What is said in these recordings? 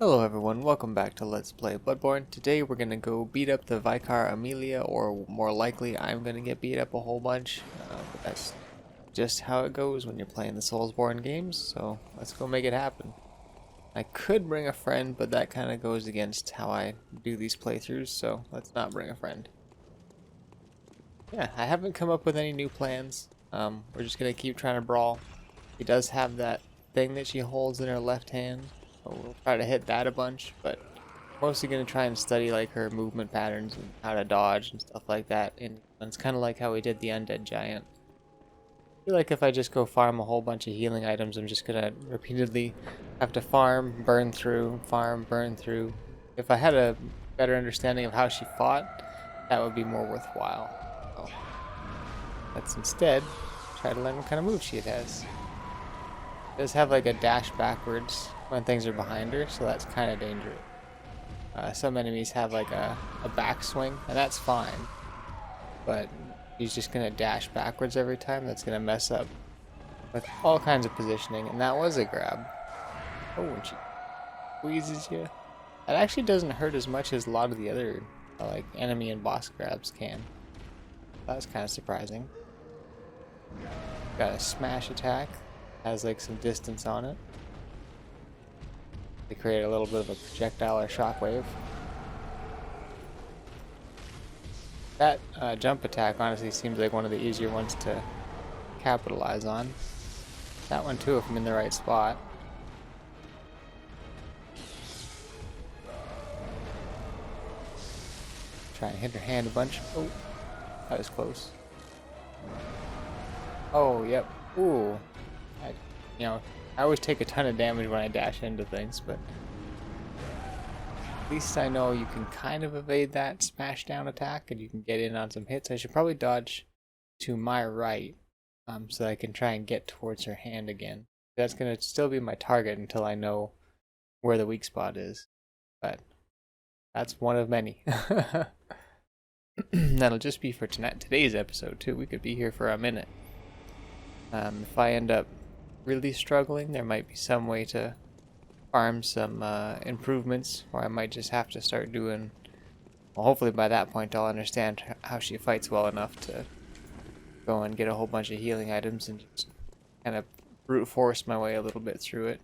Hello everyone, welcome back to Let's Play Bloodborne. Today we're gonna go beat up the Vicar Amelia, or more likely I'm gonna get beat up a whole bunch. But that's just how it goes when you're playing the Soulsborne games, so let's go make it happen. I could bring a friend, but that kind of goes against how I do these playthroughs, so let's not bring a friend. Yeah, I haven't come up with any new plans. We're just gonna keep trying to brawl. He does have that thing that she holds in her left hand. So we'll try to hit that a bunch, but mostly going to try and study like her movement patterns and how to dodge and stuff like that. And it's kind of like how we did the Undead Giant. I feel like if I just go farm a whole bunch of healing items, I'm just going to repeatedly have to farm, burn through, farm, burn through. If I had a better understanding of how she fought, that would be more worthwhile. So let's instead try to learn what kind of move she has. It does have like a dash backwards when things are behind her, so that's kind of dangerous. Some enemies have like a backswing, and that's fine. But he's just going to dash backwards every time. That's going to mess up with all kinds of positioning, and that was a grab. Oh, and she squeezes you. That actually doesn't hurt as much as a lot of the other like enemy and boss grabs can. That was kind of surprising. Got a smash attack. Has like some distance on it. They create a little bit of a projectile or shockwave. That jump attack honestly seems like one of the easier ones to capitalize on. That one too, if I'm in the right spot. Try and hit her hand a bunch. Oh, that was close. Oh, yep. Ooh. I always take a ton of damage when I dash into things, but at least I know you can kind of evade that smash down attack and you can get in on some hits. I should probably dodge to my right so that I can try and get towards her hand again. That's going to still be my target until I know where the weak spot is, but that's one of many. That'll just be for today's episode too. We could be here for a minute. If I end up really struggling, there might be some way to farm some improvements, or I might just have to start doing, well, hopefully by that point I'll understand how she fights well enough to go and get a whole bunch of healing items and just kind of brute force my way a little bit through it,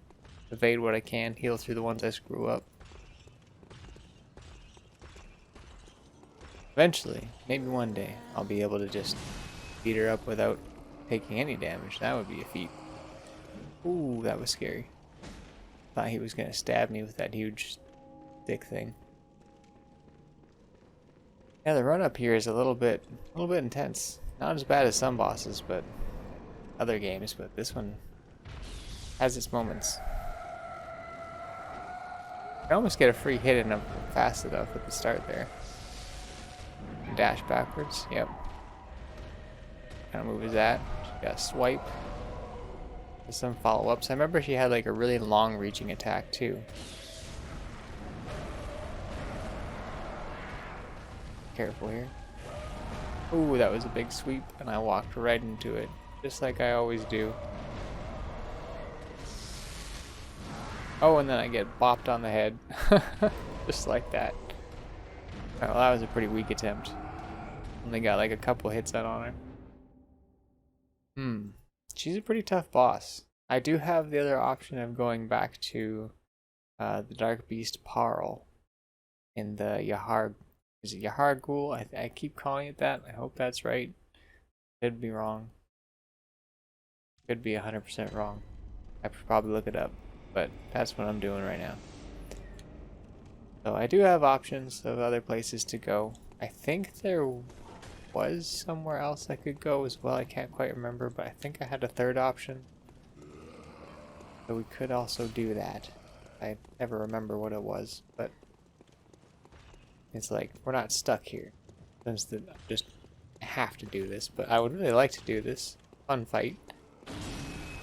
evade what I can, heal through the ones I screw up. Eventually, maybe one day, I'll be able to just beat her up without taking any damage. That would be a feat. Ooh, that was scary. Thought he was gonna stab me with that huge stick thing. Yeah, the run up here is a little bit intense. Not as bad as some bosses, but other games, but this one has its moments. I almost get a free hit in fast enough at the start there. Dash backwards, yep. What kind of move is that? She got a swipe. Some follow-ups. I remember she had like a really long-reaching attack too. Careful here. Ooh, that was a big sweep, and I walked right into it, just like I always do. Oh, and then I get bopped on the head, just like that. Well, that was a pretty weak attempt. Only got like a couple hits out on her. She's a pretty tough boss. I do have the other option of going back to the Dark Beast Parl in the Yahar. Is it Yahar Ghoul? I keep calling it that. I hope that's right. Could be wrong. Could be 100% wrong. I should probably look it up, but that's what I'm doing right now. So I do have options of other places to go. I think there was somewhere else I could go as well. I can't quite remember, but I think I had a third option. So we could also do that. I never remember what it was, but it's like we're not stuck here. Since I just have to do this, but I would really like to do this. Fun fight.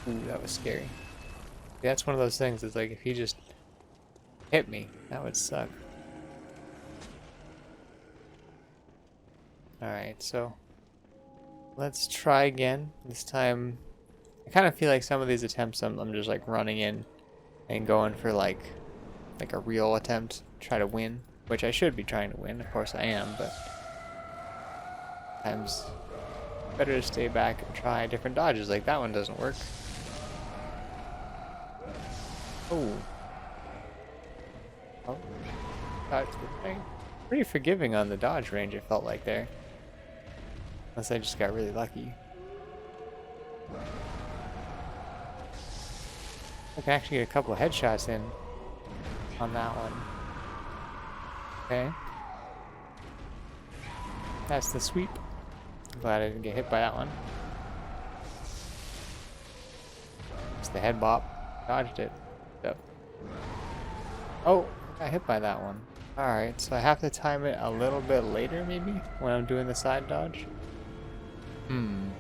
Ooh, that was scary. That's one of those things that's like if you just hit me, that would suck. Alright, so let's try again. This time, I kind of feel like some of these attempts I'm just like running in and going for like like a real attempt to try to win, which I should be trying to win. Of course I am, but sometimes better to stay back and try different dodges. Like that one doesn't work. Oh. Oh. That's pretty forgiving on the dodge range, it felt like there. Unless I just got really lucky. I can actually get a couple of headshots in on that one. Okay. That's the sweep. I'm glad I didn't get hit by that one. It's the head bop. Dodged it. So. Oh, got hit by that one. Alright, so I have to time it a little bit later maybe when I'm doing the side dodge. I'm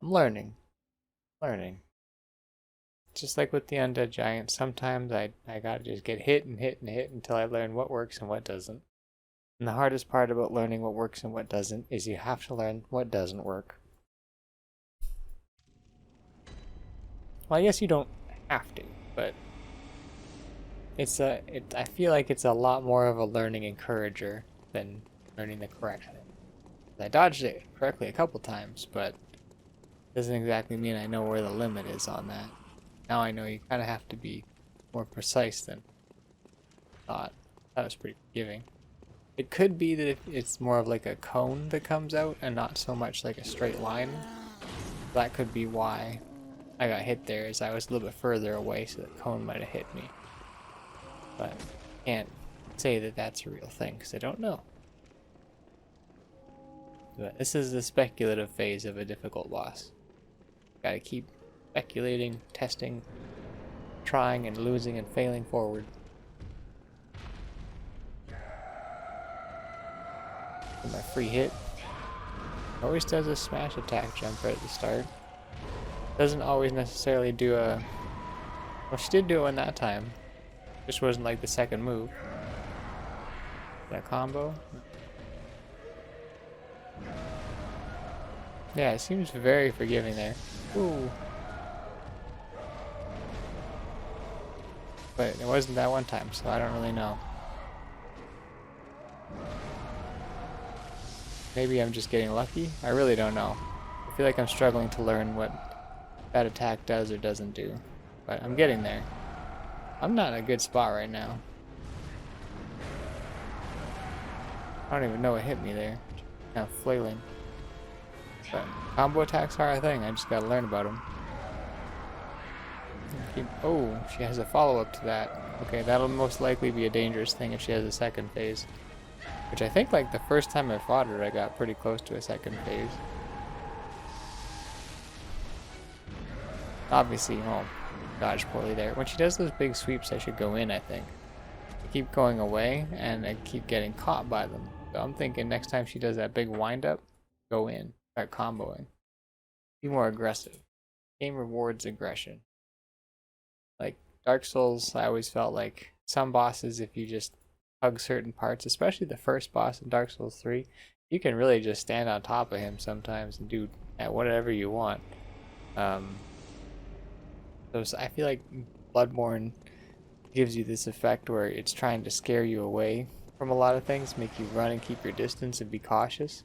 learning. Just like with the undead giant, sometimes I gotta just get hit and hit and hit until I learn what works and what doesn't. And the hardest part about learning what works and what doesn't is you have to learn what doesn't work. Well, I guess you don't have to, but I feel like it's a lot more of a learning encourager than learning the correct thing. I dodged it correctly a couple times, but doesn't exactly mean I know where the limit is on that. Now I know you kind of have to be more precise than I thought. That was pretty forgiving. It could be that it's more of like a cone that comes out and not so much like a straight line. That could be why I got hit there, is I was a little bit further away, so the cone might have hit me. But I can't say that that's a real thing because I don't know. But this is the speculative phase of a difficult boss. Gotta keep speculating, testing, trying and losing and failing forward. Get my free hit. Always does a smash attack jump right at the start. Doesn't always necessarily do a... Well, she did do it one that time. Just wasn't like the second move. That combo? Yeah, it seems very forgiving there. Ooh. But it wasn't that one time, so I don't really know. Maybe I'm just getting lucky? I really don't know. I feel like I'm struggling to learn what that attack does or doesn't do. But I'm getting there. I'm not in a good spot right now. I don't even know what hit me there. Kind of flailing. But combo attacks are a thing. I just gotta learn about them. Oh, she has a follow-up to that. Okay, that'll most likely be a dangerous thing if she has a second phase. Which I think, like, the first time I fought her, I got pretty close to a second phase. Obviously, oh, dodge poorly there. When she does those big sweeps, I should go in, I think. I keep going away, and I keep getting caught by them. So I'm thinking next time she does that big wind-up, go in. Start comboing. Be more aggressive. Game rewards aggression. Like Dark Souls, I always felt like some bosses, if you just hug certain parts, especially the first boss in Dark Souls 3, you can really just stand on top of him sometimes and do whatever you want. So I feel like Bloodborne gives you this effect where it's trying to scare you away from a lot of things, make you run and keep your distance and be cautious.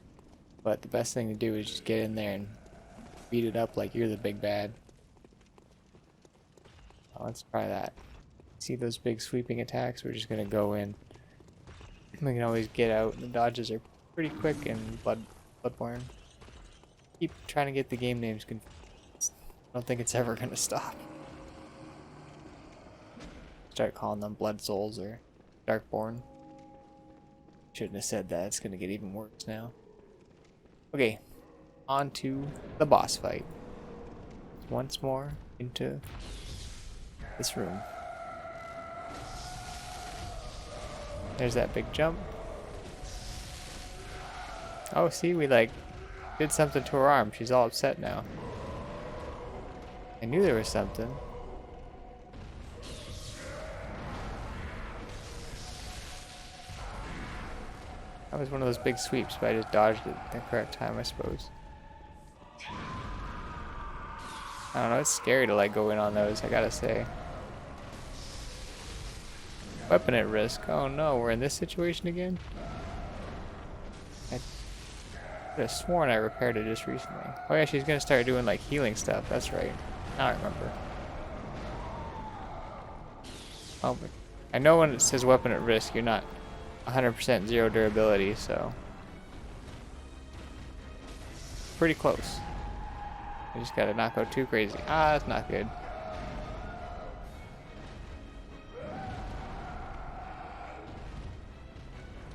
But the best thing to do is just get in there and beat it up like you're the big bad. Oh, let's try that. See those big sweeping attacks? We're just gonna go in. We can always get out. The dodges are pretty quick in Bloodborne. Keep trying to get the game names confused. I don't think it's ever gonna stop. Start calling them Blood Souls or Darkborn. Shouldn't have said that. It's gonna get even worse now. Okay, on to the boss fight. Once more into this room. There's that big jump. Oh, see, we like did something to her arm. She's all upset now. I knew there was something. That was one of those big sweeps, but I just dodged it at the correct time, I suppose. I don't know, it's scary to like go in on those, I gotta say. Weapon at risk. Oh no, we're in this situation again? I could have sworn I repaired it just recently. Oh yeah, she's gonna start doing like healing stuff. That's right. Now I remember. Oh, but I know when it says weapon at risk, you're not 100% zero durability, so pretty close. You just gotta not go too crazy. Ah, that's not good.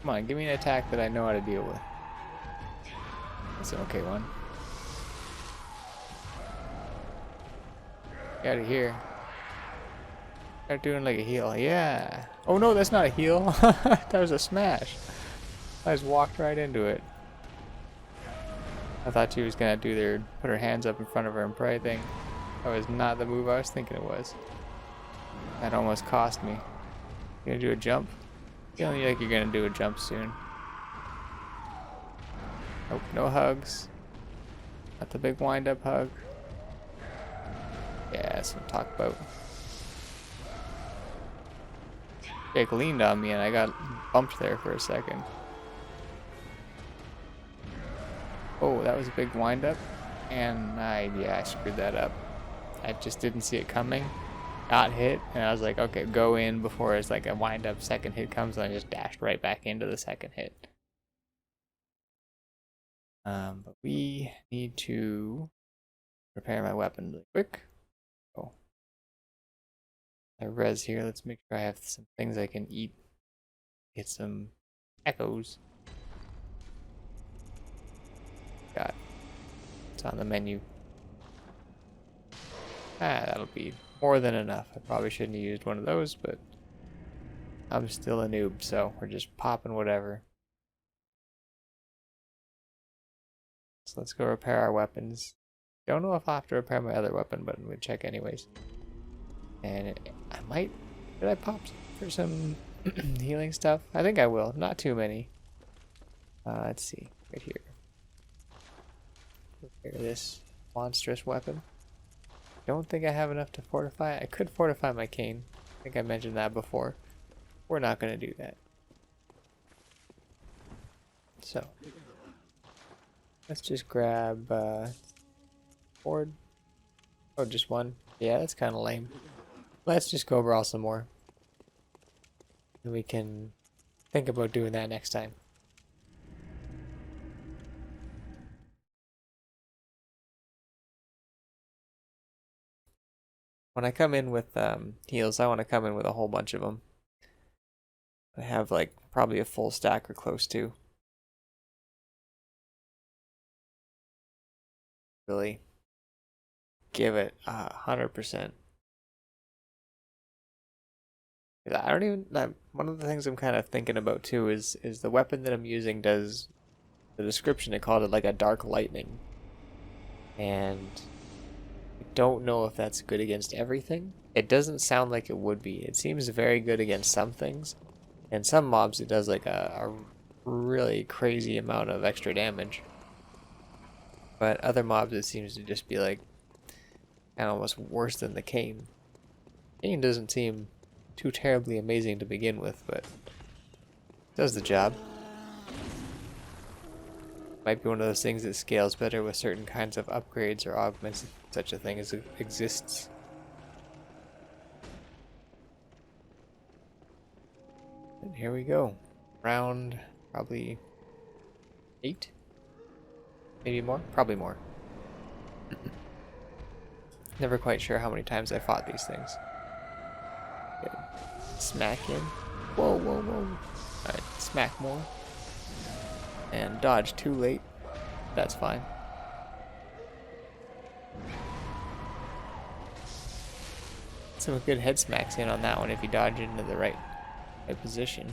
Come on, give me an attack that I know how to deal with. That's an okay one. Get out of here. Start doing like a heal. Yeah. Oh no, that's not a heal. That was a smash. I just walked right into it. I thought she was gonna put her hands up in front of her and pray thing. That was not the move I was thinking it was. That almost cost me. You gonna do a jump? Feeling like you're gonna do a jump soon. Nope, no hugs. Not the big wind-up hug. Yeah, that's what I'm talking about. Jake leaned on me and I got bumped there for a second. Oh, that was a big wind-up. And I screwed that up. I just didn't see it coming. Got hit, and I was like, okay, go in before it's like a wind-up second hit comes, and I just dashed right back into the second hit. But we need to repair my weapon really quick. Oh. I res here. Let's make sure I have some things I can eat. Get some echoes. Got it's on the menu. Ah, that'll be more than enough. I probably shouldn't have used one of those, but I'm still a noob, so we're just popping whatever. So let's go repair our weapons. Don't know if I'll have to repair my other weapon, but I'm going to check anyways. And I might... Did I pop for some healing stuff? I think I will. Not too many. Let's see. Right here. Repair this monstrous weapon. Don't think I have enough to fortify. I could fortify my cane. I think I mentioned that before. We're not going to do that. So... let's just grab board. Oh, just one. Yeah, that's kind of lame. Let's just go brawl some more. And we can think about doing that next time. When I come in with heals, I want to come in with a whole bunch of them. I have like probably a full stack or close to. Really give it 100%. I don't even. One of the things I'm kind of thinking about too is the weapon that I'm using does the description. It called it like a dark lightning, and I don't know if that's good against everything. It doesn't sound like it would be. It seems very good against some things, and some mobs it does like a really crazy amount of extra damage. But other mobs it seems to just be like kind of almost worse than the cane. Cane doesn't seem too terribly amazing to begin with, but does the job. Might be one of those things that scales better with certain kinds of upgrades or augments, if such a thing as exists. And here we go. Round probably 8? Maybe more? Probably more. Never quite sure how many times I fought these things. Okay. Smack in. Whoa, whoa, whoa. Alright, smack more. And dodge too late. That's fine. Some good head smacks in on that one if you dodge into the right position.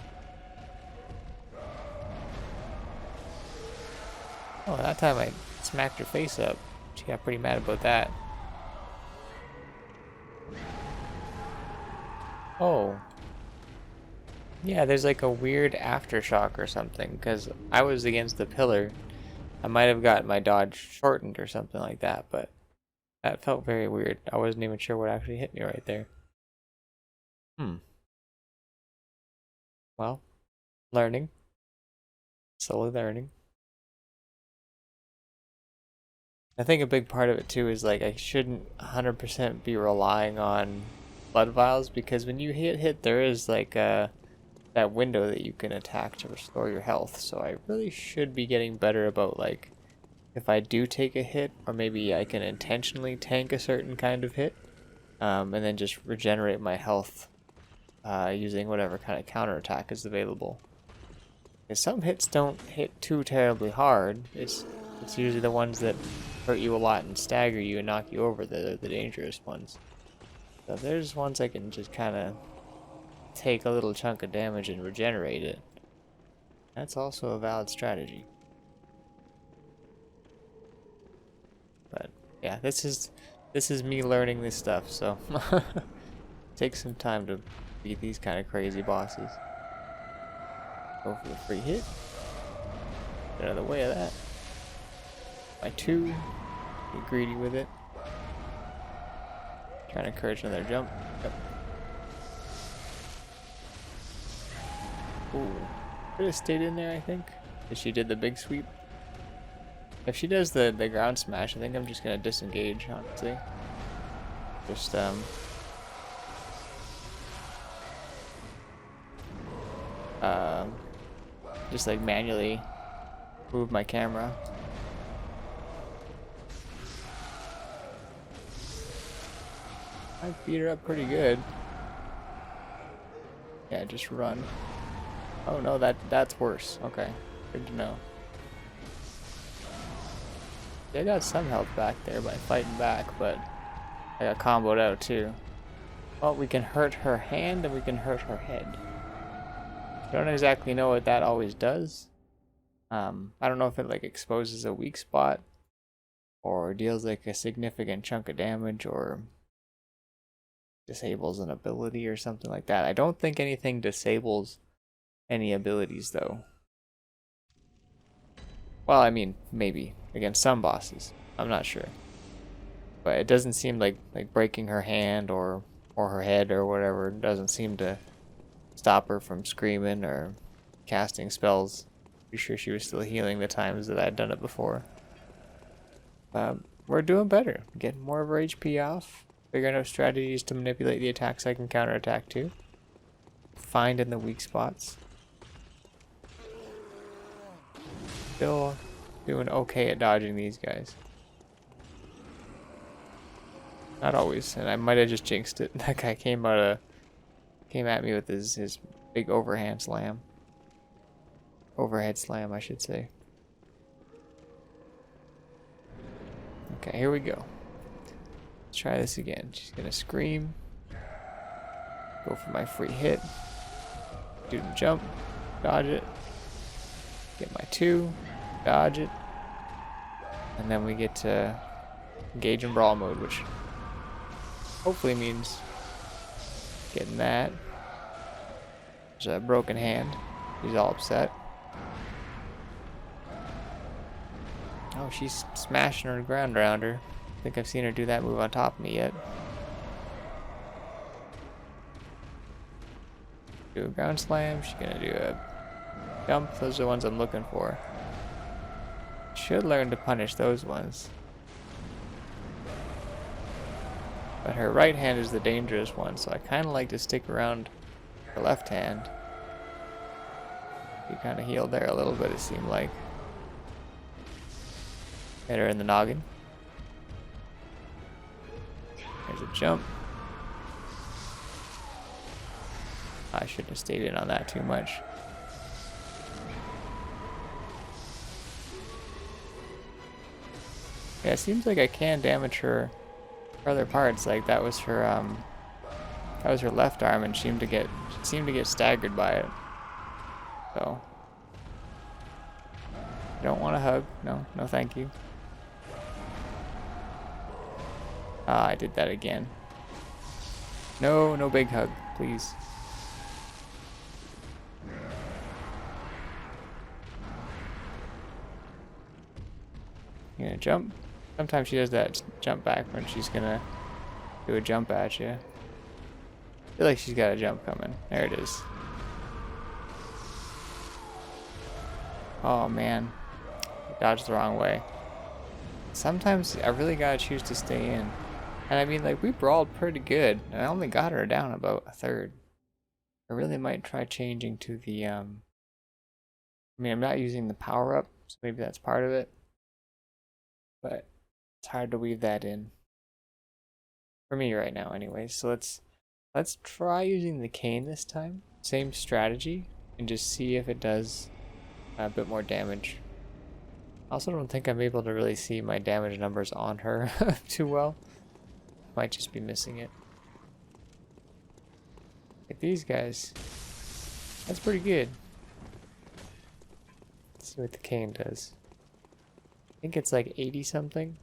Oh, that time I smacked her face up. She got pretty mad about that. Oh. Yeah, there's like a weird aftershock or something, because I was against the pillar. I might have got my dodge shortened or something like that, but that felt very weird. I wasn't even sure what actually hit me right there. Well, learning. Slowly learning. I think a big part of it too is like I shouldn't 100% be relying on blood vials, because when you hit there is like that window that you can attack to restore your health. So I really should be getting better about like if I do take a hit, or maybe I can intentionally tank a certain kind of hit, and then just regenerate my health using whatever kind of counterattack is available. Because some hits don't hit too terribly hard. It's usually the ones that hurt you a lot and stagger you and knock you over that are the dangerous ones. So if there's ones I can just kind of take a little chunk of damage and regenerate it, that's also a valid strategy. But yeah, this is me learning this stuff, so take some time to beat these kind of crazy bosses. Go for the free hit. Get out of the way of that. My 2. Get greedy with it. Trying to encourage another jump. Yep. Ooh. Could have stayed in there, I think. If she did the big sweep. If she does the ground smash, I think I'm just gonna disengage, honestly. Just like manually move my camera. I beat her up pretty good. Yeah, just run. Oh no, that's worse. Okay, good to know. I got some health back there by fighting back, but I got comboed out too. Well, we can hurt her hand and we can hurt her head. Don't exactly know what that always does. I don't know if it like exposes a weak spot or deals like a significant chunk of damage or disables an ability or something like that. I don't think anything disables any abilities though. Well, I mean, maybe against some bosses. I'm not sure. But it doesn't seem like breaking her hand or her head or whatever doesn't seem to stop her from screaming or casting spells. Pretty sure she was still healing the times that I'd done it before. We're doing better. Getting more of our HP off. Figuring out strategies to manipulate the attacks I can counterattack too. Finding the weak spots. Still doing okay at dodging these guys. Not always, and I might have just jinxed it. That guy came at me with his big overhead slam, I should say. Okay, here we go. Let's try this again. She's gonna scream. Go for my free hit. Do the jump. Dodge it. Get my 2. Dodge it. And then we get to engage in brawl mode, which hopefully means getting that. There's a broken hand. He's all upset. Oh, she's smashing her ground around her. I think I've seen her do that move on top of me yet. Do a ground slam. She's gonna do a jump. Those are the ones I'm looking for. Should learn to punish those ones. But her right hand is the dangerous one, so I kind of like to stick around her left hand. She kind of healed there a little bit, it seemed like. Hit her in the noggin. There's a jump. I shouldn't have stayed in on that too much. Yeah, it seems like I can damage her other parts. Like that was her left arm, and seemed to get staggered by it. So don't want to hug. No, thank you. Ah, I did that again. No big hug, please. You gonna jump? Sometimes she does that jump back when she's gonna do a jump at you. I feel like she's got a jump coming. There it is. Oh man, dodged the wrong way. Sometimes I really gotta choose to stay in. And I mean, like, we brawled pretty good. And I only got her down about a third. I really might try changing to the, I mean, I'm not using the power up, so maybe that's part of it. But it's hard to weave that in. For me right now, anyways. So let's try using the cane this time. Same strategy, and just see if it does a bit more damage. I also don't think I'm able to really see my damage numbers on her too well. Might just be missing it. Like these guys. That's pretty good. Let's see what the cane does. I think it's like 80 something,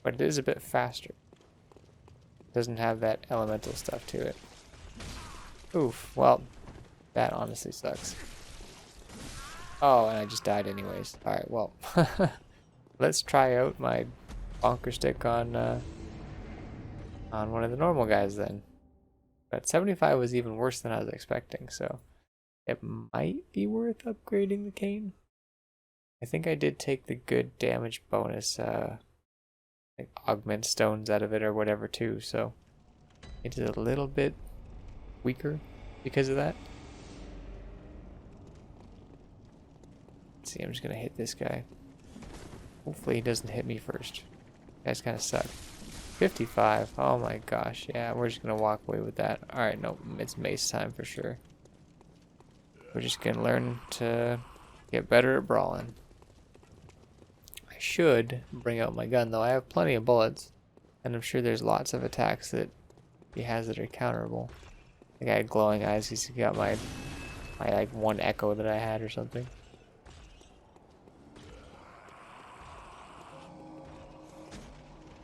but it is a bit faster. Doesn't have that elemental stuff to it. Oof, well, that honestly sucks. Oh, and I just died anyways. Alright, well. Let's try out my bonker stick on one of the normal guys then. But 75 was even worse than I was expecting, so it might be worth upgrading the cane. I think I did take the good damage bonus, like augment stones out of it or whatever too, so it is a little bit weaker because of that. Let's see, I'm just gonna hit this guy. Hopefully he doesn't hit me first. Guys kind of suck. 55. Oh my gosh. Yeah, we're just gonna walk away with that. Alright, no, it's mace time for sure. We're just gonna learn to get better at brawling. I should bring out my gun though. I have plenty of bullets. And I'm sure there's lots of attacks that he has that are counterable. The guy had glowing eyes, he's got my like one echo that I had or something.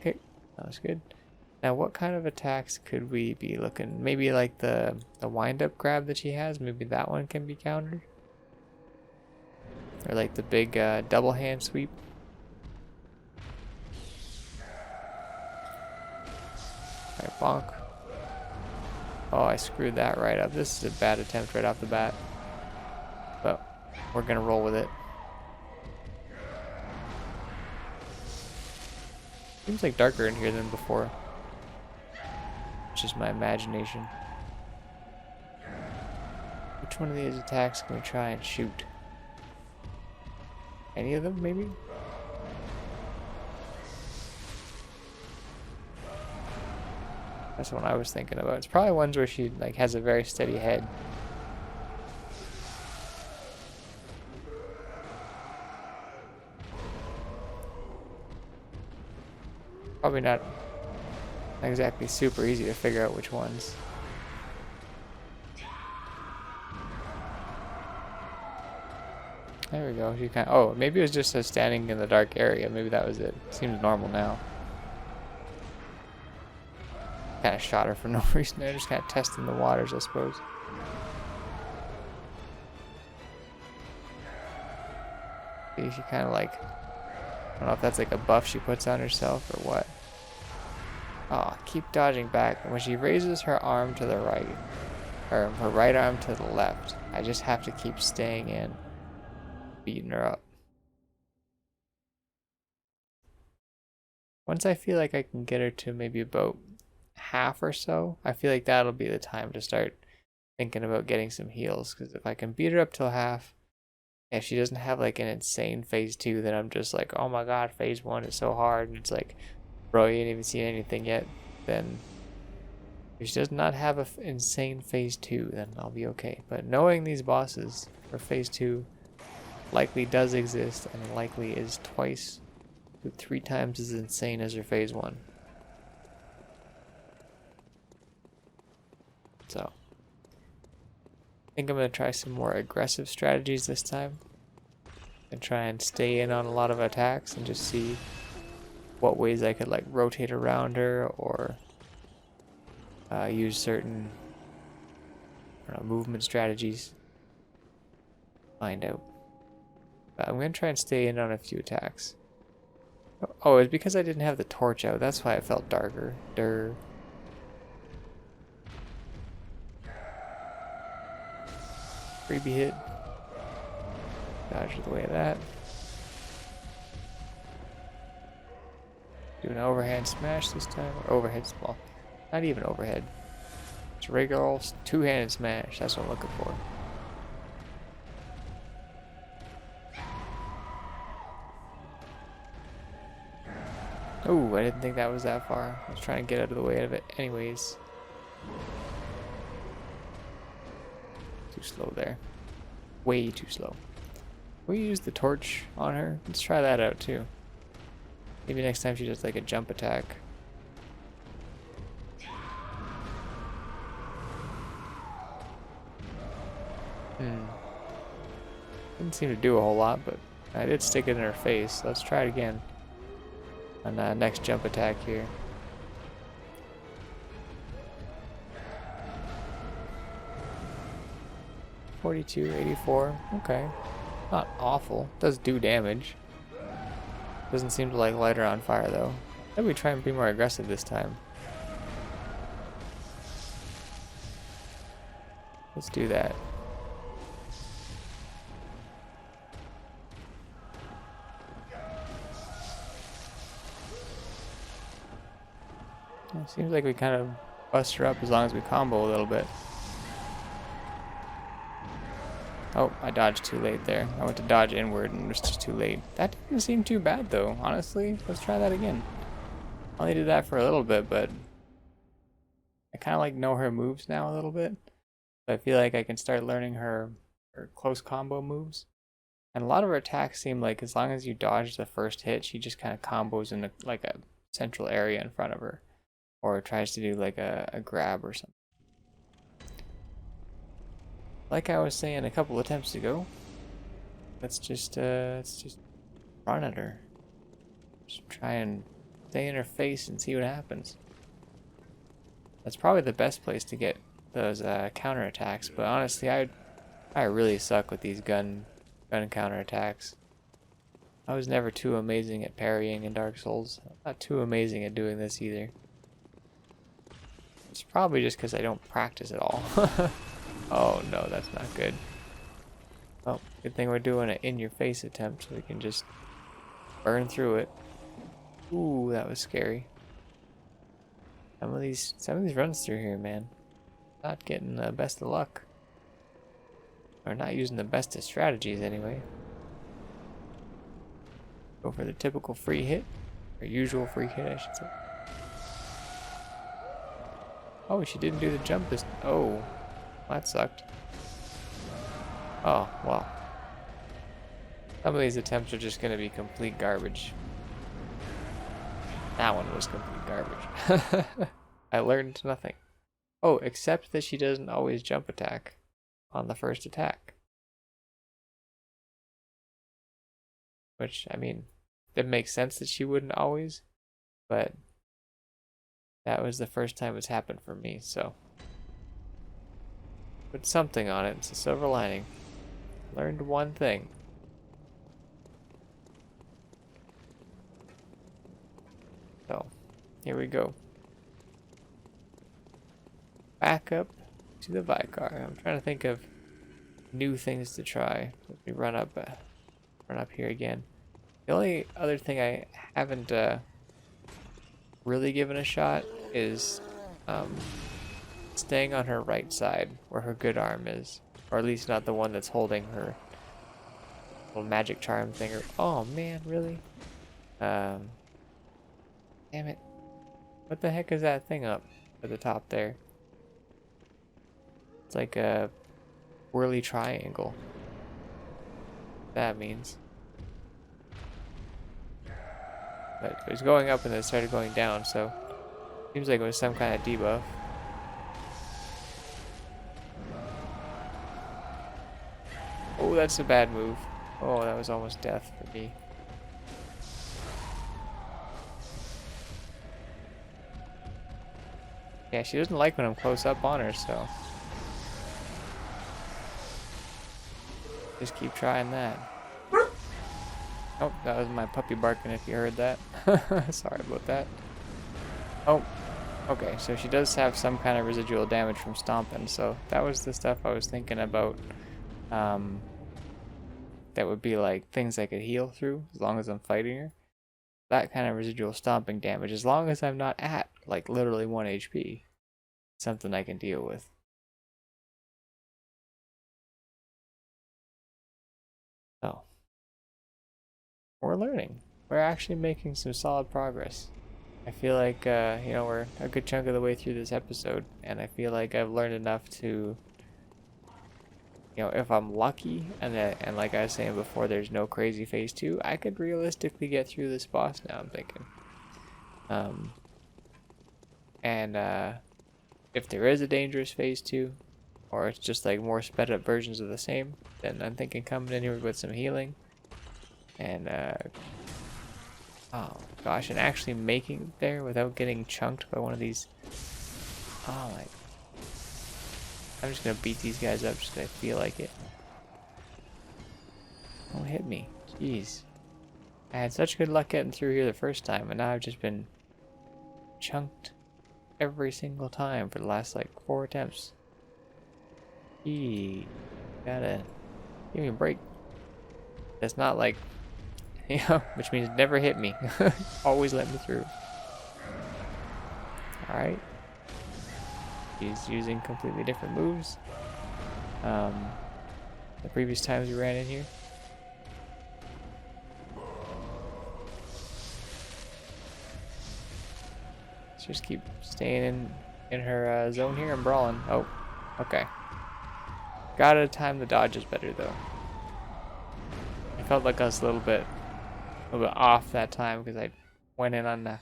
Okay, that was good. Now what kind of attacks could we be looking? Maybe like the wind-up grab that she has, maybe that one can be countered? Or like the big double hand sweep? Alright, bonk. Oh, I screwed that right up. This is a bad attempt right off the bat. But we're gonna roll with it. Seems like darker in here than before. It's just my imagination. Which one of these attacks can we try and shoot? Any of them, maybe? That's the one I was thinking about. It's probably ones where she like has a very steady head. Probably not exactly super easy to figure out which ones. There we go. She kind of, oh, maybe it was just a standing in the dark area. Maybe that was it. Seems normal now. Kind of shot her for no reason. They're just kind of testing the waters, I suppose. See, she kind of like, I don't know if that's like a buff she puts on herself or what. Oh, keep dodging back. And when she raises her arm to the right, or her right arm to the left, I just have to keep staying in, beating her up. Once I feel like I can get her to maybe about half or so, I feel like that'll be the time to start thinking about getting some heals. Because if I can beat her up till half, if she doesn't have like an insane phase 2, then I'm just like, oh my god, phase 1 is so hard. And it's like, bro, you ain't even seen anything yet. Then if she does not have an insane phase 2, then I'll be okay. But knowing these bosses for phase 2 likely does exist and likely is twice to 3 times as insane as her phase 1. So I think I'm going to try some more aggressive strategies this time and try and stay in on a lot of attacks and just see what ways I could like rotate around her or use certain, I don't know, movement strategies. Find out. But I'm going to try and stay in on a few attacks. Oh, it's because I didn't have the torch out. That's why it felt darker. Durr. Freebie hit. Dodge the way of that. Do an overhand smash this time. Or overhead small. Not even overhead. It's a regular old two-handed smash. That's what I'm looking for. Oh, I didn't think that was that far. I was trying to get out of the way of it anyways. Too slow there. Way too slow. Can we use the torch on her? Let's try that out too. Maybe next time she does like a jump attack. Didn't seem to do a whole lot, but I did stick it in her face. Let's try it again. On next jump attack here. $42, $84. Okay. Not awful. Does do damage. Doesn't seem to like light her on fire though. Maybe we try and be more aggressive this time. Let's do that. It seems like we kind of bust her up as long as we combo a little bit. Oh, I dodged too late there. I went to dodge inward and it was just too late. That didn't seem too bad though, honestly. Let's try that again. I only did that for a little bit, but I kind of like know her moves now a little bit. So I feel like I can start learning her close combo moves. And a lot of her attacks seem like as long as you dodge the first hit, she just kind of combos in like a central area in front of her. Or tries to do like a grab or something. Like I was saying a couple attempts ago, let's just run at her. Just try and stay in her face and see what happens. That's probably the best place to get those counter attacks. But honestly, I really suck with these gun counter attacks. I was never too amazing at parrying in Dark Souls. I'm not too amazing at doing this either. It's probably just because I don't practice at all. Oh no, that's not good. Oh, good thing we're doing an in-your-face attempt so we can just burn through it. Ooh, that was scary. Some of these runs through here, man. Not getting the best of luck. Or not using the best of strategies anyway. Go for the typical free hit. Or usual free hit, I should say. Oh, she didn't do the jump this... Oh, that sucked. Oh, well. Some of these attempts are just going to be complete garbage. That one was complete garbage. I learned nothing. Oh, except that she doesn't always jump attack on the first attack. Which, I mean, it makes sense that she wouldn't always, but that was the first time it's happened for me, so. Put something on it, it's a silver lining. Learned one thing. So, here we go. Back up to the Vicar. I'm trying to think of new things to try. Let me run up here again. The only other thing I haven't really given a shot is staying on her right side where her good arm is, or at least not the one that's holding her little magic charm thing. Or oh man, really? Damn it! What the heck is that thing up at the top there? It's like a whirly triangle. That means. But it was going up and then it started going down, so seems like it was some kind of debuff. Oh, that's a bad move. Oh, that was almost death for me. Yeah, she doesn't like when I'm close up on her, so just keep trying that. Oh, that was my puppy barking if you heard that. Sorry about that. Oh, okay, so she does have some kind of residual damage from stomping, so that was the stuff I was thinking about that would be like things I could heal through as long as I'm fighting her. That kind of residual stomping damage, as long as I'm not at like literally 1 HP, something I can deal with. So we're learning. We're actually making some solid progress. I feel like you know, we're a good chunk of the way through this episode, and I feel like I've learned enough to, you know, if I'm lucky, and like I was saying before, there's no crazy phase 2, I could realistically get through this boss now, I'm thinking. And if there is a dangerous phase 2, or it's just like more sped up versions of the same, then I'm thinking coming in here with some healing, and oh gosh, and actually making it there without getting chunked by one of these. Oh my. I'm just gonna beat these guys up just because I feel like it. Don't hit me. Jeez. I had such good luck getting through here the first time, and now I've just been chunked every single time for the last like 4 attempts. Gee. Gotta give me a break. That's not like, you know, which means never hit me. Always let me through. Alright. He's using completely different moves. The previous times we ran in here. Let's just keep staying in her zone here and brawling. Oh, okay. Gotta time the dodges better though. I felt like I was a little bit off that time because I went in on a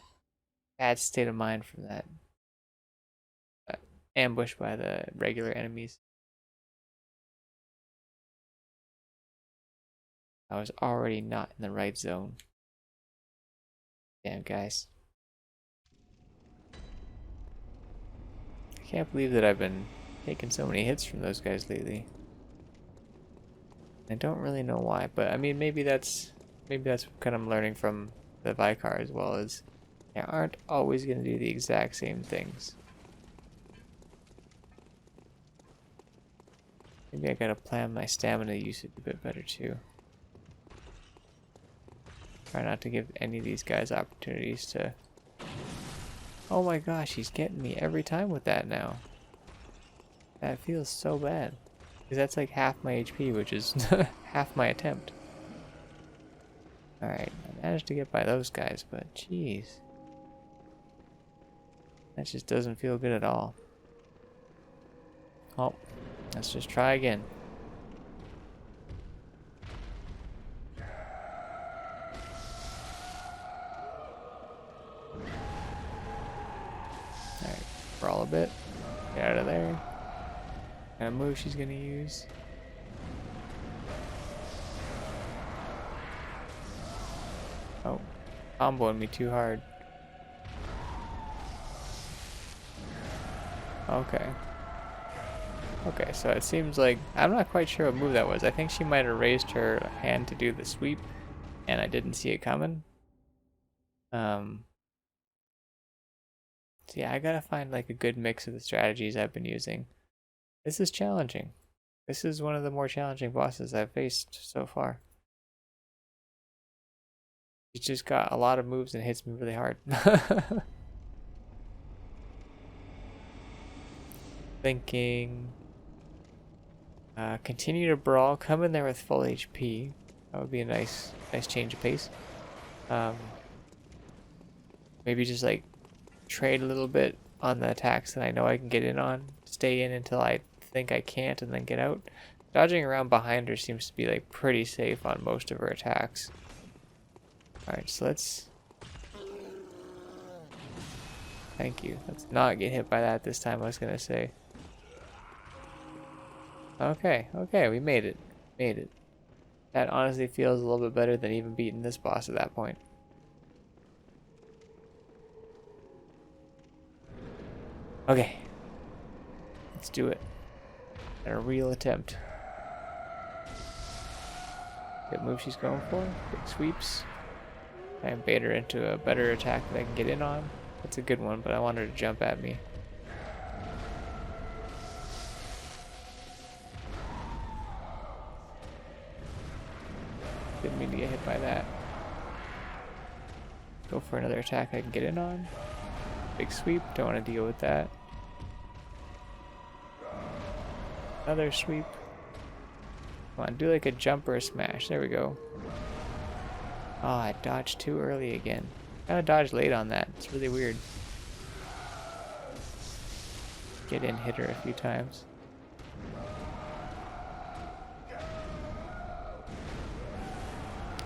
bad state of mind from that ambush by the regular enemies. I was already not in the right zone. Damn, guys. I can't believe that I've been taking so many hits from those guys lately. I don't really know why, but I mean, maybe that's kind of learning from the Vicar as well, as they aren't always going to do the exact same things. Maybe I gotta plan my stamina usage a bit better too. Try not to give any of these guys opportunities to... Oh my gosh, he's getting me every time with that now. That feels so bad. Because that's like half my HP, which is half my attempt. Alright, I managed to get by those guys, but jeez. That just doesn't feel good at all. Oh, let's just try again. Alright, brawl a bit. Get out of there. What kind of move she's gonna use? Oh, comboing me too hard. Okay. Okay, so it seems like, I'm not quite sure what move that was. I think she might have raised her hand to do the sweep, and I didn't see it coming. So yeah, I gotta find like a good mix of the strategies I've been using. This is challenging. This is one of the more challenging bosses I've faced so far. He's just got a lot of moves and hits me really hard. Thinking... continue to brawl, come in there with full HP. That would be a nice change of pace. Maybe just like trade a little bit on the attacks that I know I can get in on. Stay in until I think I can't and then get out. Dodging around behind her seems to be like pretty safe on most of her attacks. Alright, so let's... Thank you. Let's not get hit by that this time, I was gonna say. Okay, okay, we made it. Made it. That honestly feels a little bit better than even beating this boss at that point. Okay. Let's do it. A real attempt. Good move she's going for. Big sweeps. Try and bait her into a better attack that I can get in on. That's a good one, but I want her to jump at me. Didn't mean to get hit by that. Go for another attack I can get in on. Big sweep, don't want to deal with that. Another sweep. Come on, do like a jump or a smash. There we go. Oh, I dodged too early again. Kinda dodged late on that. It's really weird. Get in, hit her a few times.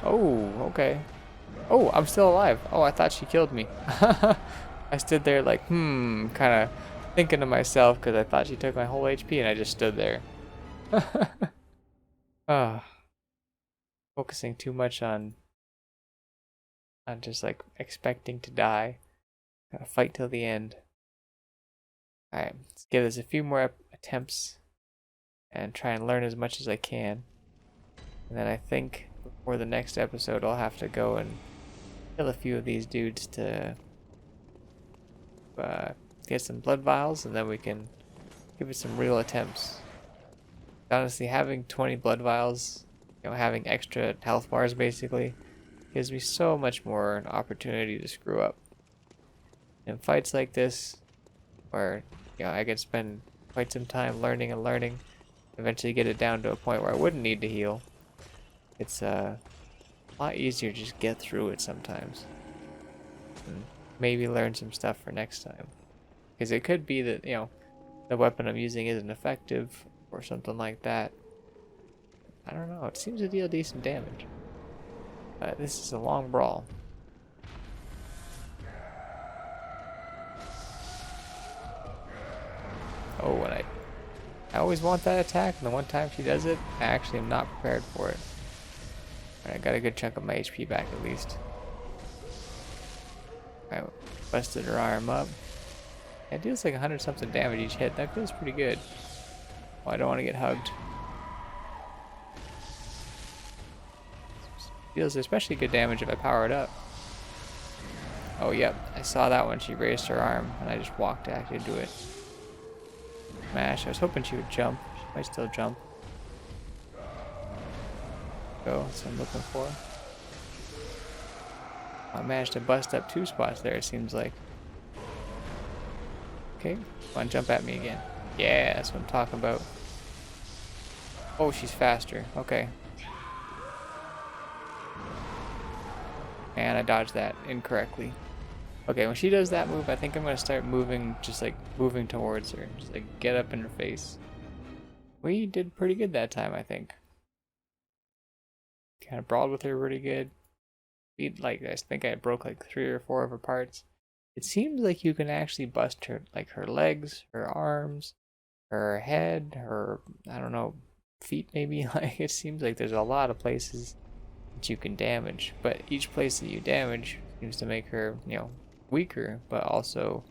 Oh, okay. Oh, I'm still alive. Oh, I thought she killed me. I stood there like, kind of thinking to myself because I thought she took my whole HP and I just stood there. Focusing too much on just like expecting to die. Gotta fight till the end. Alright, let's give this a few more attempts and try and learn as much as I can. And then I think before the next episode I'll have to go and kill a few of these dudes to get some blood vials, and then we can give it some real attempts. Honestly, having 20 blood vials, having extra health bars basically, gives me so much more an opportunity to screw up. In fights like this, where I can spend quite some time learning and learning, eventually get it down to a point where I wouldn't need to heal. It's a lot easier to just get through it sometimes. And maybe learn some stuff for next time. Because it could be that, the weapon I'm using isn't effective or something like that. I don't know, it seems to deal decent damage. This is a long brawl. Oh, and I always want that attack, and the one time she does it, I actually am not prepared for it. Alright, I got a good chunk of my HP back at least. I busted her arm up. It deals like 100 something damage each hit. That feels pretty good. Oh, I don't want to get hugged. Deals especially good damage if I power it up. Oh, yep. I saw that when she raised her arm, and I just walked actually to it. Smash. I was hoping she would jump. She might still jump. Go. That's what I'm looking for. I managed to bust up 2 spots there, it seems like. Okay. Come on, jump at me again. Yeah, that's what I'm talking about. Oh, she's faster. Okay. And I dodged that incorrectly. Okay, when she does that move, I think I'm going to start moving, just like moving towards her. Just like get up in her face. We did pretty good that time, I think. Kind of brawled with her pretty good. I think I broke like 3 or 4 of her parts. It seems like you can actually bust her, like her legs, her arms, her head, her, I don't know, feet maybe. Like, it seems like there's a lot of places that you can damage, but each place that you damage seems to make her, weaker, but also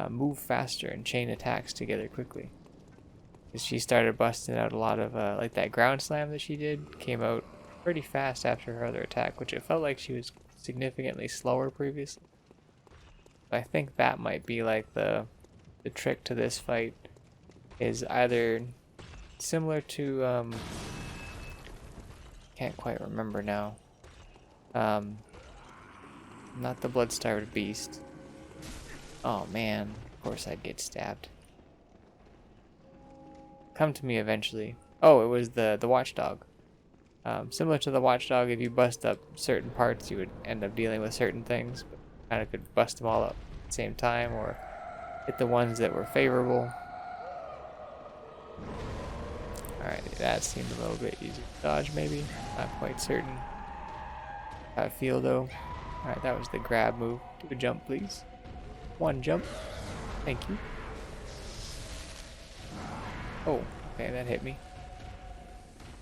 move faster and chain attacks together quickly. She started busting out a lot of, like that ground slam that she did came out pretty fast after her other attack, which it felt like she was significantly slower previously. But I think that might be like the trick to this fight, is either similar to can't quite remember now. Not the blood-starved beast. Oh man, of course I'd get stabbed. Come to me eventually. Oh, it was the watchdog. Similar to the watchdog, if you bust up certain parts, you would end up dealing with certain things, but kind of could bust them all up at the same time, or hit the ones that were favorable. Alright, that seemed a little bit easier to dodge, maybe. Not quite certain how I feel, though. Alright, that was the grab move. Do a jump, please. 1 jump. Thank you. Oh, okay, that hit me.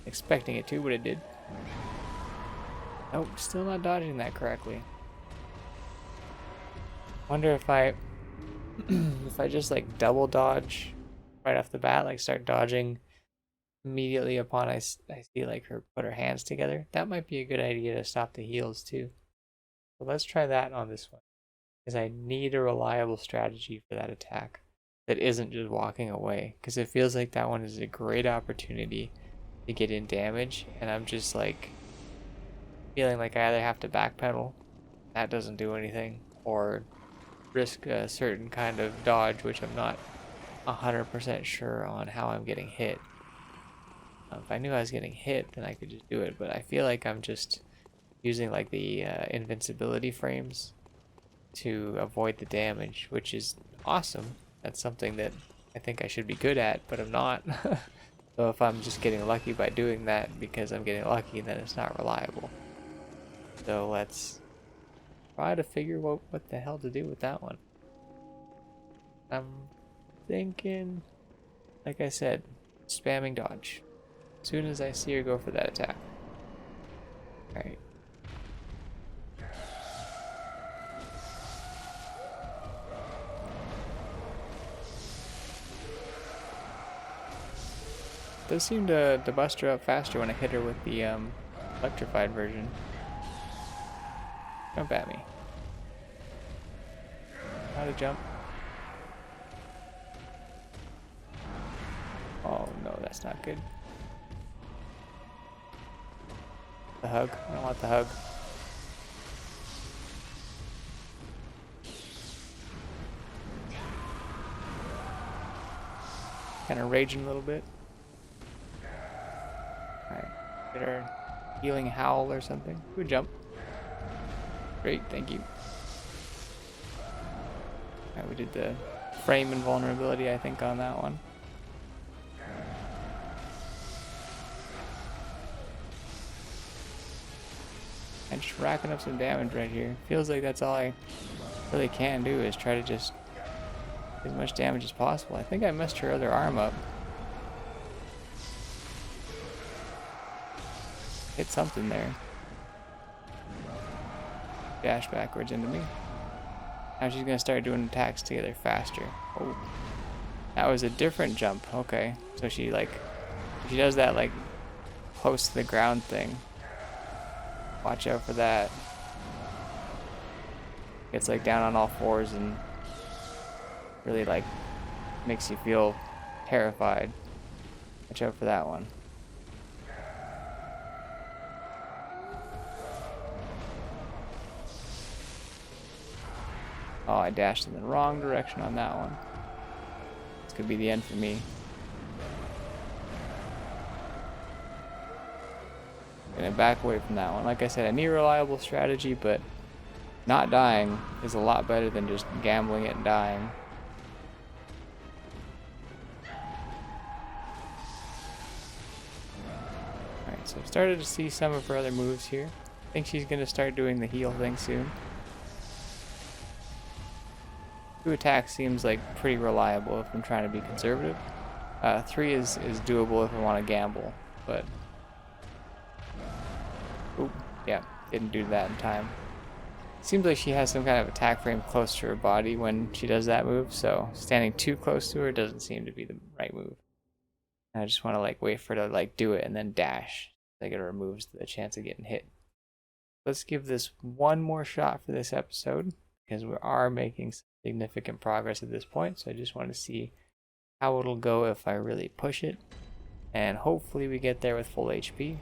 Expecting it to, but it did. Nope, still not dodging that correctly. Wonder if I if I just like double dodge right off the bat, like start dodging immediately upon I see like her put her hands together. That might be a good idea to stop the heals too. So let's try that on this one, because I need a reliable strategy for that attack that isn't just walking away, because it feels like that one is a great opportunity to get in damage, and I'm just like feeling like I either have to backpedal, that doesn't do anything, or risk a certain kind of dodge, which I'm not 100% sure on how I'm getting hit. If I knew I was getting hit, then I could just do it, but I feel like I'm just using like the invincibility frames to avoid the damage, which is awesome. That's something that I think I should be good at, but I'm not. So if I'm just getting lucky by doing that because I'm getting lucky, then it's not reliable. So let's try to figure what the hell to do with that one. I'm thinking, like I said, spamming dodge. As soon as I see her go for that attack. Alright. Does seem to bust her up faster when I hit her with the electrified version. Jump at me. How to jump? Oh no, that's not good. The hug? I don't want the hug. Kind of raging a little bit. Alright, get our healing howl or something. Good jump. Great, thank you. Alright, we did the frame invulnerability, I think, on that one. And just racking up some damage right here. Feels like that's all I really can do is try to just get as much damage as possible. I think I messed her other arm up. Hit something there. Dash backwards into me. Now she's gonna start doing attacks together faster. Oh, that was a different jump. Okay, so she does that like close to the ground thing. Watch out for that. It's like down on all fours and really like makes you feel terrified. Watch out for that one. Oh, I dashed in the wrong direction on that one. This could be the end for me. Gonna back away from that one. Like I said, I need a reliable strategy, but not dying is a lot better than just gambling it and dying. Alright, so I've started to see some of her other moves here. I think she's gonna start doing the heal thing soon. 2 attacks seems like pretty reliable if I'm trying to be conservative. 3 is doable if I want to gamble, but ooh, yeah, didn't do that in time. Seems like she has some kind of attack frame close to her body when she does that move, so standing too close to her doesn't seem to be the right move. I just want to like wait for her to like do it and then dash. Like it removes the chance of getting hit. Let's give this one more shot for this episode because we are making significant progress at this point, so I just want to see how it'll go if I really push it, and hopefully we get there with full HP.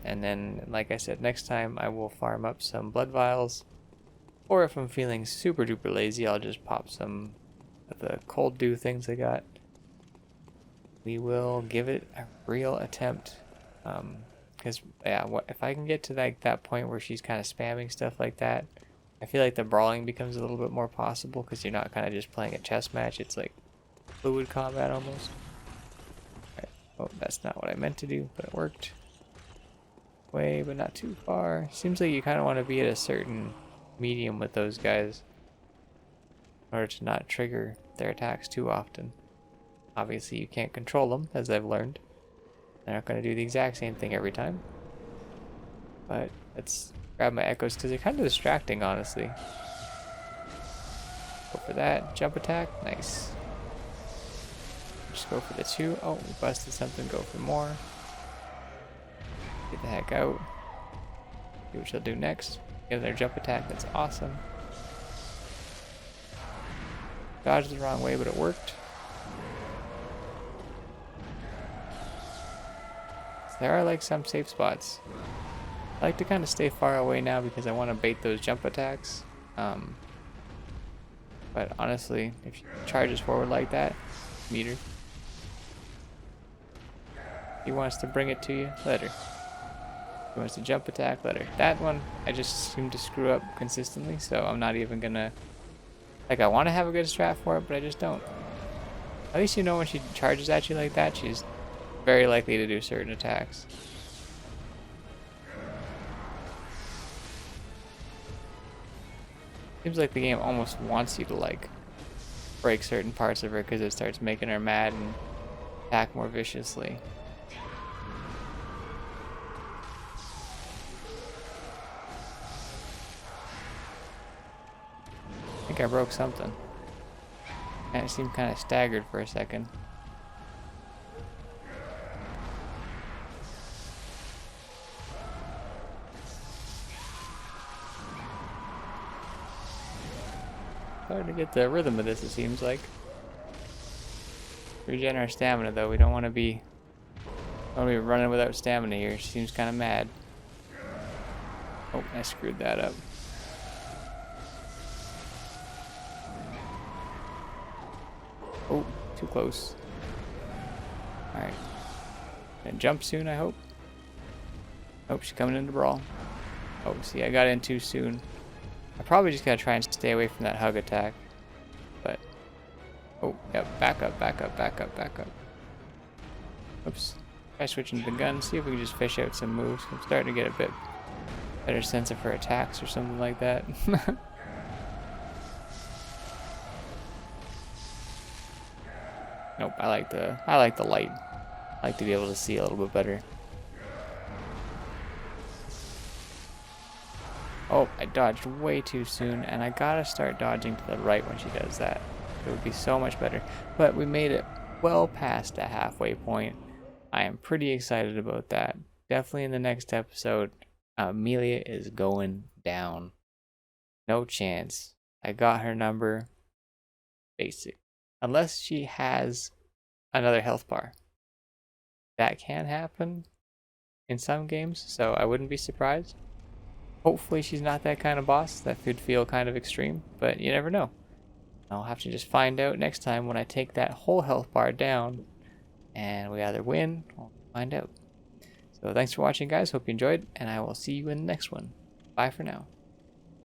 And then, like I said, next time I will farm up some blood vials, or if I'm feeling super duper lazy, I'll just pop some of the cold dew things I got. We will give it a real attempt, because yeah, if I can get to that point where she's kind of spamming stuff like that, I feel like the brawling becomes a little bit more possible because you're not kind of just playing a chess match. It's like fluid combat almost. Right. Oh, that's not what I meant to do, but it worked. Way, but not too far. Seems like you kind of want to be at a certain medium with those guys in order to not trigger their attacks too often. Obviously, you can't control them, as I've learned. They're not going to do the exact same thing every time. But let's grab my echoes because they're kind of distracting, honestly. Go for that. Jump attack. Nice. Just go for the 2. Oh, we busted something. Go for more. Get the heck out. See what she'll do next. Give their jump attack. That's awesome. Dodged the wrong way, but it worked. So there are like some safe spots. I like to kind of stay far away now because I want to bait those jump attacks. But honestly, if she charges forward like that, meet her. He wants to bring it to you, let her. He wants to jump attack, let her. That one, I just seem to screw up consistently, so I'm not even gonna... Like, I want to have a good strat for it, but I just don't. At least you know when she charges at you like that, she's very likely to do certain attacks. Seems like the game almost wants you to, like, break certain parts of her because it starts making her mad and attack more viciously. I think I broke something. And it seemed kind of staggered for a second. Hard to get the rhythm of this, it seems like. Regen our stamina though, we don't want to be running without stamina here. She seems kind of mad. Oh, I screwed that up. Oh, too close. Alright. Gonna jump soon, I hope. Oh, she's coming into brawl. Oh, see, I got in too soon. I probably just gotta try and stay away from that hug attack. But, oh, yep, back up, back up, back up, back up. Oops. Try switching to the gun, see if we can just fish out some moves. I'm starting to get a bit better sense of her attacks or something like that. Nope, I like the light. I like to be able to see a little bit better. Oh, I dodged way too soon, and I gotta start dodging to the right when she does that. It would be so much better. But we made it well past the halfway point. I am pretty excited about that. Definitely in the next episode, Amelia is going down. No chance. I got her number. Basic. Unless she has another health bar. That can happen in some games, so I wouldn't be surprised. Hopefully she's not that kind of boss. That could feel kind of extreme, but you never know. I'll have to just find out next time when I take that whole health bar down and we either win or find out. So thanks for watching, guys. Hope you enjoyed, and I will see you in the next one. Bye for now.